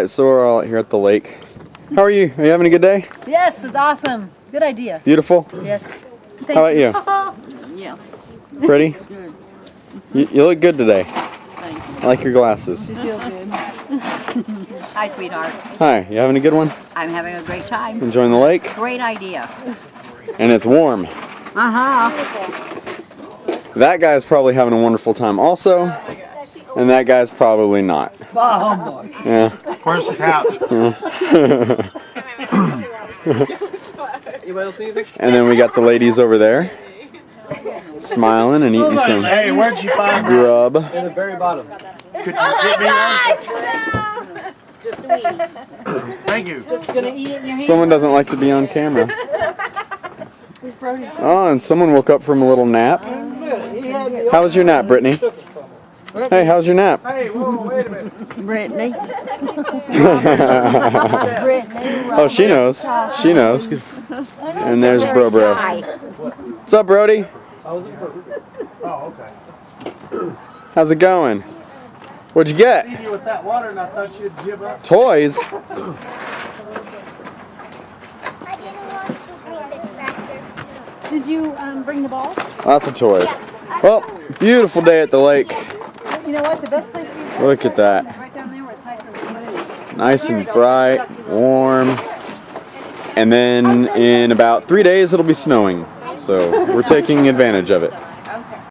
Alright, so we're all out here at the lake. How are you? Are you having a good day? Yes, it's awesome. Good idea. Beautiful? Yes. How about you? Yeah. Pretty? You look good today. Thank you. I like your glasses. You feel good. Hi, sweetheart. Hi, you having a good one? I'm having a great time. Enjoying the lake? Great idea. And it's warm. Uh-huh. That guy's probably having a wonderful time also. And that guy's probably not. Yeah. Where's the couch? And then we got the ladies over there, smiling and eating some Hey, where'd you find grub. In the very bottom. Could you get me one? Just a weenie. Thank you. Just gonna eat it in your hand. Someone doesn't like to be on camera. Brody's. Oh, and someone woke up from a little nap. How was your nap, Brittany? Hey, how's your nap? Hey, whoa, wait a minute. Brittany. Oh, she knows. She knows. And there's Bro Bro. What's up, Brody? Oh, okay. How's it going? What'd you get? See you with that water and I thought you'd give up. Toys? Did you bring the balls? Lots of toys. Well, beautiful day at the lake. You know what? The best place to be Look at that. right down there where it's nice and smooth. Nice and bright, warm. And then in about 3 days it'll be snowing. So we're taking advantage of it.